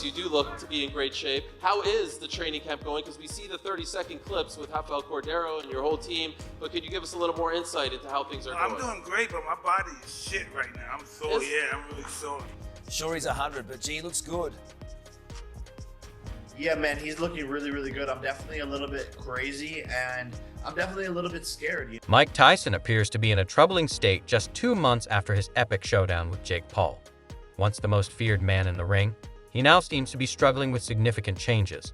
since you do look to be in great shape. How is the training camp going? Because we see the 30-second clips with Rafael Cordero and your whole team, but could you give us a little more insight into how things are going? I'm doing great, but my body is shit right now. I'm sore, I'm really sore. Sure, he's 100, but G looks good. Yeah, man, he's looking really, really good. I'm definitely a little bit crazy, and I'm definitely a little bit scared. Mike Tyson appears to be in a troubling state just 2 months after his epic showdown with Jake Paul. Once the most feared man in the ring, he now seems to be struggling with significant changes.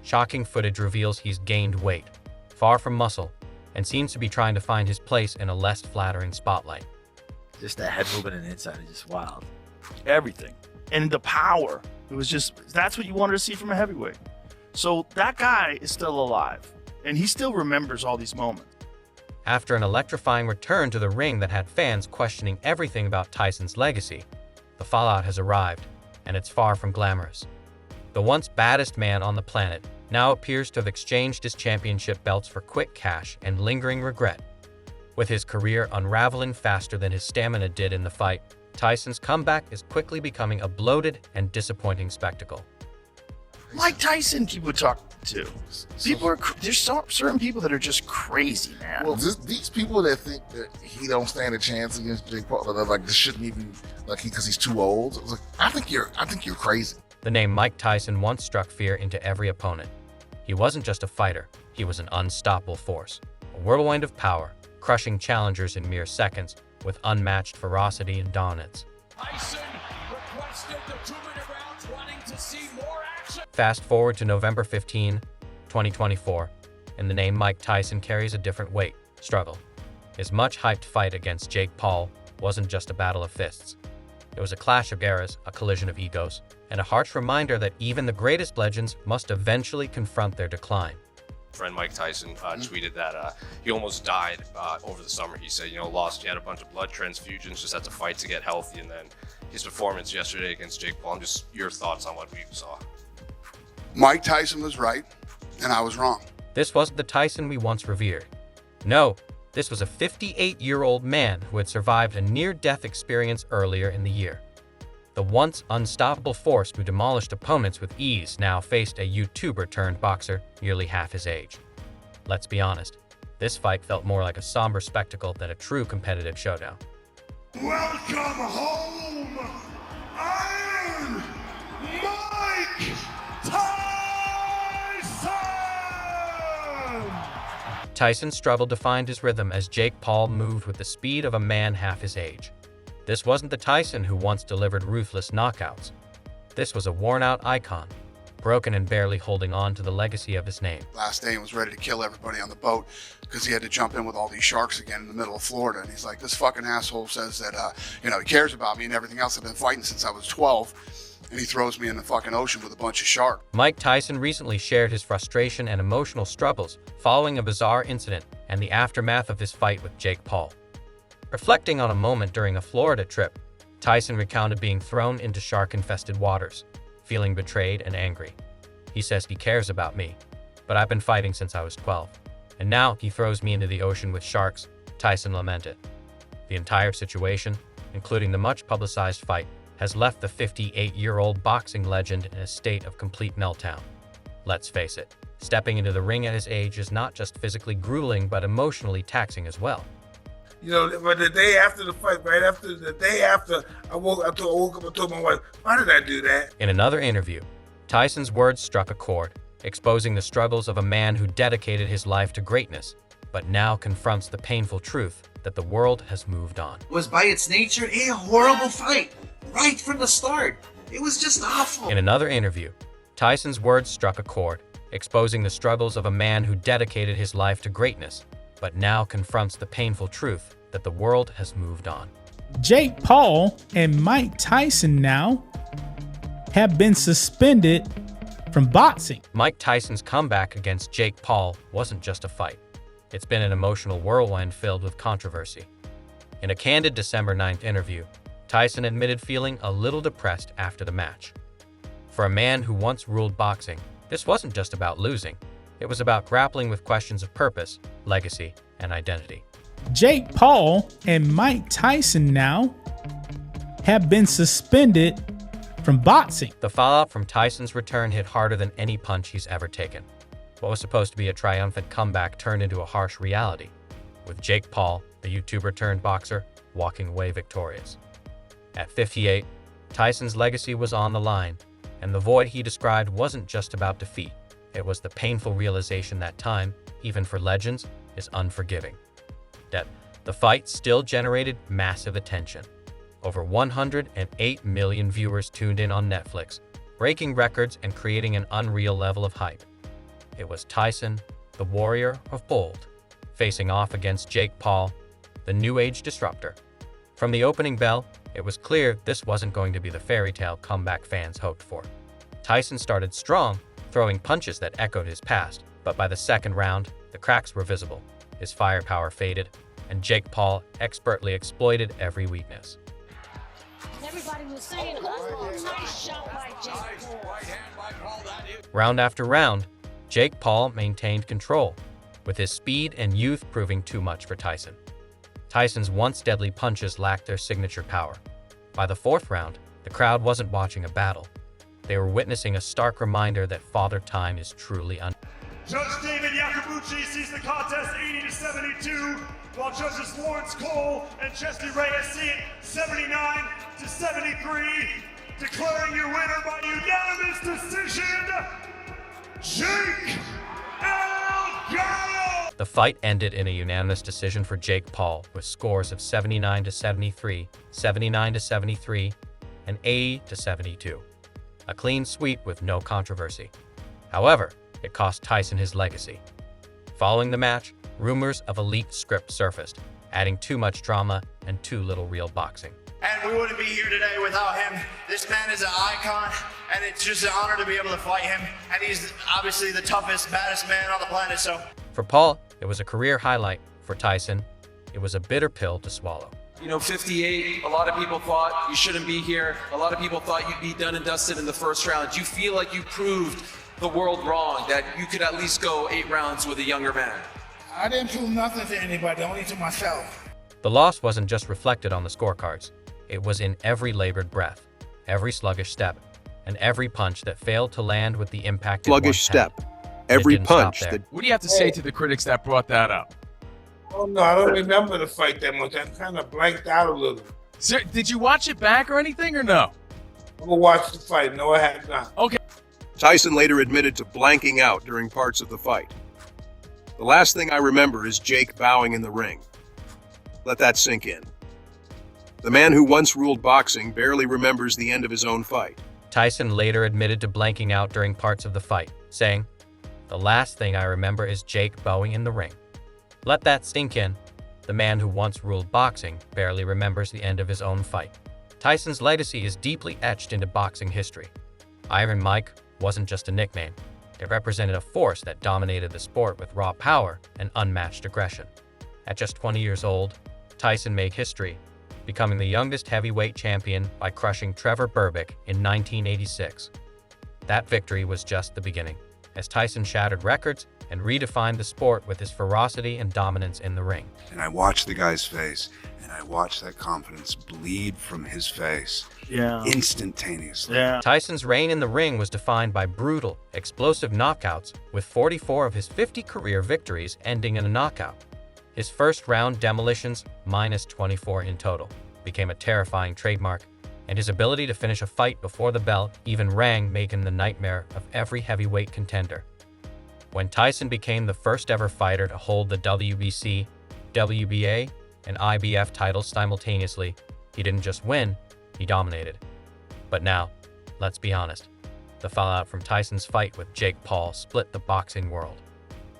Shocking footage reveals he's gained weight, far from muscle, and seems to be trying to find his place in a less flattering spotlight. Just that head movement and inside is just wild. Everything. And the power. It was just, that's what you wanted to see from a heavyweight. So that guy is still alive, and he still remembers all these moments. After an electrifying return to the ring that had fans questioning everything about Tyson's legacy, the fallout has arrived, and it's far from glamorous. The once baddest man on the planet now appears to have exchanged his championship belts for quick cash and lingering regret. With his career unraveling faster than his stamina did in the fight, Tyson's comeback is quickly becoming a bloated and disappointing spectacle. Mike Tyson, people talk to. There's certain people that are just crazy, man. Well, these people that think that he don't stand a chance against Jake Paul, they're like, this shouldn't even, like, because he's too old. I was like, I think you're crazy. The name Mike Tyson once struck fear into every opponent. He wasn't just a fighter, he was an unstoppable force, a whirlwind of power, crushing challengers in mere seconds with unmatched ferocity and dominance. Tyson requested the 2-minute rounds, wanting to see more action. Fast forward to November 15, 2024, and the name Mike Tyson carries a different weight, struggle. His much-hyped fight against Jake Paul wasn't just a battle of fists. It was a clash of eras, a collision of egos, and a harsh reminder that even the greatest legends must eventually confront their decline. Friend Mike Tyson tweeted that he almost died over the summer. He said, he had a bunch of blood transfusions, just had to fight to get healthy, and then his performance yesterday against Jake Paul. Just your thoughts on what we saw. Mike Tyson was right, and I was wrong. This wasn't the Tyson we once revered. No, this was a 58-year-old man who had survived a near-death experience earlier in the year. The once unstoppable force who demolished opponents with ease now faced a YouTuber-turned-boxer nearly half his age. Let's be honest, this fight felt more like a somber spectacle than a true competitive showdown. Welcome home, Iron Mike Tyson! Tyson struggled to find his rhythm as Jake Paul moved with the speed of a man half his age. This wasn't the Tyson who once delivered ruthless knockouts. This was a worn-out icon, broken and barely holding on to the legacy of his name. Last day he was ready to kill everybody on the boat because he had to jump in with all these sharks again in the middle of Florida. And he's like, this fucking asshole says that, he cares about me and everything else. I've been fighting since I was 12. And he throws me in the fucking ocean with a bunch of sharks. Mike Tyson recently shared his frustration and emotional struggles following a bizarre incident and the aftermath of his fight with Jake Paul. Reflecting on a moment during a Florida trip, Tyson recounted being thrown into shark-infested waters, feeling betrayed and angry. He says he cares about me, but I've been fighting since I was 12. And now he throws me into the ocean with sharks, Tyson lamented. The entire situation, including the much-publicized fight, has left the 58-year-old boxing legend in a state of complete meltdown. Let's face it, stepping into the ring at his age is not just physically grueling but emotionally taxing as well. But the day after the fight, the day after I woke up and told my wife, why did I do that? In another interview, Tyson's words struck a chord, exposing the struggles of a man who dedicated his life to greatness, but now confronts the painful truth that the world has moved on. It was by its nature a horrible fight, right from the start. It was just awful. In another interview, Tyson's words struck a chord, exposing the struggles of a man who dedicated his life to greatness, but now confronts the painful truth that the world has moved on. Jake Paul and Mike Tyson now have been suspended from boxing. Mike Tyson's comeback against Jake Paul wasn't just a fight. It's been an emotional whirlwind filled with controversy. In a candid December 9th interview, Tyson admitted feeling a little depressed after the match. For a man who once ruled boxing, this wasn't just about losing. It was about grappling with questions of purpose, legacy, and identity. Jake Paul and Mike Tyson now have been suspended from boxing. The fallout from Tyson's return hit harder than any punch he's ever taken. What was supposed to be a triumphant comeback turned into a harsh reality, with Jake Paul, the YouTuber turned boxer, walking away victorious. At 58, Tyson's legacy was on the line, and the void he described wasn't just about defeat. It was the painful realization that time, even for legends, is unforgiving. That the fight still generated massive attention. Over 108 million viewers tuned in on Netflix, breaking records and creating an unreal level of hype. It was Tyson, the warrior of bold, facing off against Jake Paul, the new age disruptor. From the opening bell, it was clear this wasn't going to be the fairy tale comeback fans hoped for. Tyson started strong, throwing punches that echoed his past, but by the second round, the cracks were visible. His firepower faded, and Jake Paul expertly exploited every weakness. Everybody was saying, oh, nice shot by Jake Paul. Round after round, Jake Paul maintained control, with his speed and youth proving too much for Tyson. Tyson's once deadly punches lacked their signature power. By the fourth round, the crowd wasn't watching a battle. They were witnessing a stark reminder that Father Time is truly Judge David Yakubuchi sees the contest 80-72, while judges Lawrence Cole and Chesty Reyes see it 79-73, declaring your winner by unanimous decision, Jake Gallo! The fight ended in a unanimous decision for Jake Paul with scores of 79-73, 79-73, and 80-72. A clean sweep with no controversy. However, it cost Tyson his legacy. Following the match, rumors of a leaked script surfaced, adding too much drama and too little real boxing. And we wouldn't be here today without him. This man is an icon, and it's just an honor to be able to fight him. And he's obviously the toughest, baddest man on the planet, so. For Paul, it was a career highlight. For Tyson, it was a bitter pill to swallow. 58, a lot of people thought you shouldn't be here. A lot of people thought you'd be done and dusted in the first round. Do you feel like you proved the world wrong, that you could at least go 8 rounds with a younger man? I didn't prove nothing to anybody, only to myself. The loss wasn't just reflected on the scorecards. It was in every labored breath, every sluggish step, and every punch that failed to land with the impact. Sluggish step. Every punch that. What do you have to say to the critics that brought that up? Oh no, I don't remember the fight that much. I kind of blanked out a little. Sir, did you watch it back or anything, or no? I'm gonna watch the fight. No, I have not. Okay. Tyson later admitted to blanking out during parts of the fight. The last thing I remember is Jake bowing in the ring. Let that sink in. The man who once ruled boxing barely remembers the end of his own fight. Tyson later admitted to blanking out during parts of the fight, saying, "The last thing I remember is Jake bowing in the ring. Let that sink in. The man who once ruled boxing barely remembers the end of his own fight." Tyson's legacy is deeply etched into boxing history. Iron Mike wasn't just a nickname. It represented a force that dominated the sport with raw power and unmatched aggression. At just 20 years old, Tyson made history, becoming the youngest heavyweight champion by crushing Trevor Berbick in 1986. That victory was just the beginning, as Tyson shattered records and redefined the sport with his ferocity and dominance in the ring. And I watched the guy's face, and I watched that confidence bleed from his face. Instantaneously. Tyson's reign in the ring was defined by brutal, explosive knockouts, with 44 of his 50 career victories ending in a knockout. His first round demolitions, minus 24 in total, became a terrifying trademark, and his ability to finish a fight before the bell even rang, making the nightmare of every heavyweight contender. When Tyson became the first ever fighter to hold the WBC, WBA, and IBF titles simultaneously, he didn't just win, he dominated. But now, let's be honest, the fallout from Tyson's fight with Jake Paul split the boxing world.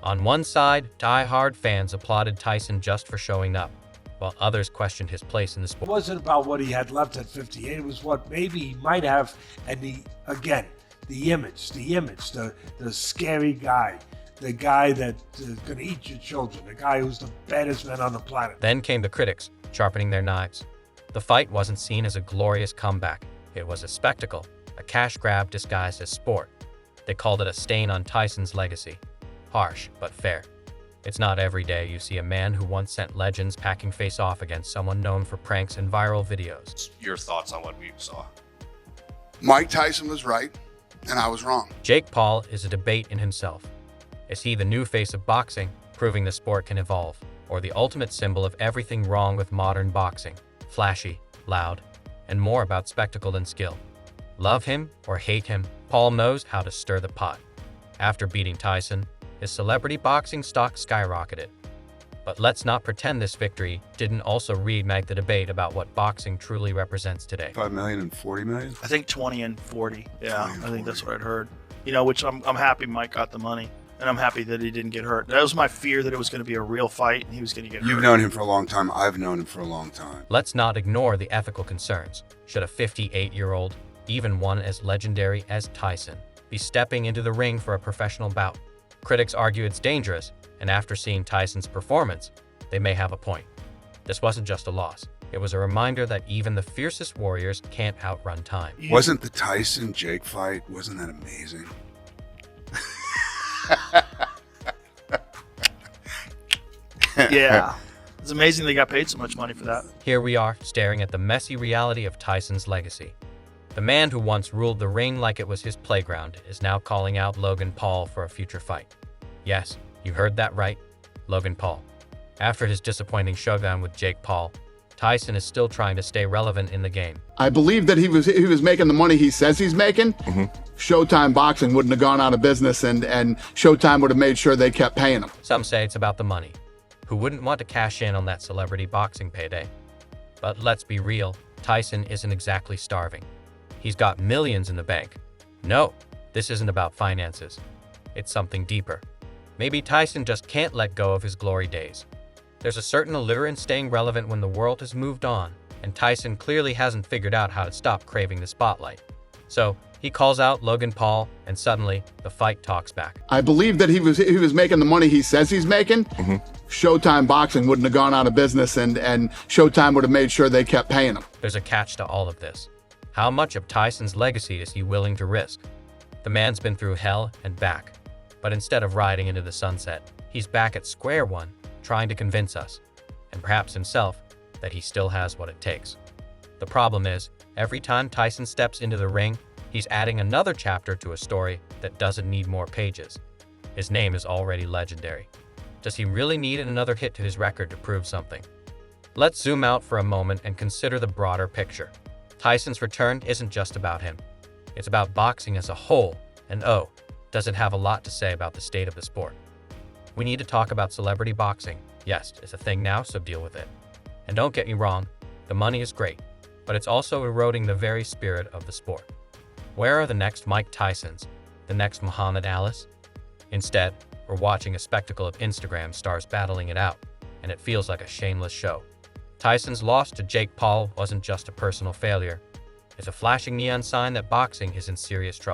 On one side, die-hard fans applauded Tyson just for showing up, while others questioned his place in the sport. It wasn't about what he had left at 58, it was what maybe he might have, and the image, the scary guy, the guy that's gonna eat your children, the guy who's the baddest man on the planet. Then came the critics, sharpening their knives. The fight wasn't seen as a glorious comeback. It was a spectacle, a cash grab disguised as sport. They called it a stain on Tyson's legacy. Harsh, but fair. It's not every day you see a man who once sent legends packing face off against someone known for pranks and viral videos. Your thoughts on what we saw? Mike Tyson was right, and I was wrong. Jake Paul is a debate in himself. Is he the new face of boxing, proving the sport can evolve, or the ultimate symbol of everything wrong with modern boxing? Flashy, loud, and more about spectacle than skill. Love him or hate him, Paul knows how to stir the pot. After beating Tyson, his celebrity boxing stock skyrocketed. But let's not pretend this victory didn't also reignite the debate about what boxing truly represents today. 5 million and 40 million? I think 20 and 40. Yeah, I think that's what I'd heard. You know, which I'm happy Mike got the money. And I'm happy that he didn't get hurt. That was my fear, that it was going to be a real fight and he was going to get hurt. You've known him for a long time. I've known him for a long time. Let's not ignore the ethical concerns. Should a 58-year-old, even one as legendary as Tyson, be stepping into the ring for a professional bout? Critics argue it's dangerous, and after seeing Tyson's performance, they may have a point. This wasn't just a loss. It was a reminder that even the fiercest warriors can't outrun time. Wasn't the Tyson-Jake fight, wasn't that amazing? Yeah. It's amazing they got paid so much money for that. Here we are, staring at the messy reality of Tyson's legacy. The man who once ruled the ring like it was his playground is now calling out Logan Paul for a future fight. Yes, you heard that right, Logan Paul. After his disappointing showdown with Jake Paul, Tyson is still trying to stay relevant in the game. I believe that he was making the money he says he's making. Showtime Boxing wouldn't have gone out of business, and Showtime would have made sure they kept paying him. Some say it's about the money. Who wouldn't want to cash in on that celebrity boxing payday? But let's be real, Tyson isn't exactly starving. He's got millions in the bank. No, this isn't about finances. It's something deeper. Maybe Tyson just can't let go of his glory days. There's a certain allure in staying relevant when the world has moved on, and Tyson clearly hasn't figured out how to stop craving the spotlight. So, he calls out Logan Paul, and suddenly, the fight talks back. I believe that he was making the money he says he's making. Showtime Boxing wouldn't have gone out of business, and Showtime would have made sure they kept paying him. There's a catch to all of this. How much of Tyson's legacy is he willing to risk? The man's been through hell and back. But instead of riding into the sunset, he's back at square one, trying to convince us, and perhaps himself, that he still has what it takes. The problem is, every time Tyson steps into the ring, he's adding another chapter to a story that doesn't need more pages. His name is already legendary. Does he really need another hit to his record to prove something? Let's zoom out for a moment and consider the broader picture. Tyson's return isn't just about him. It's about boxing as a whole, and does it have a lot to say about the state of the sport? We need to talk about celebrity boxing. Yes, it's a thing now, so deal with it. And don't get me wrong, the money is great, but it's also eroding the very spirit of the sport. Where are the next Mike Tysons, the next Muhammad Ali's? Instead, we're watching a spectacle of Instagram stars battling it out, and it feels like a shameless show. Tyson's loss to Jake Paul wasn't just a personal failure. It's a flashing neon sign that boxing is in serious trouble.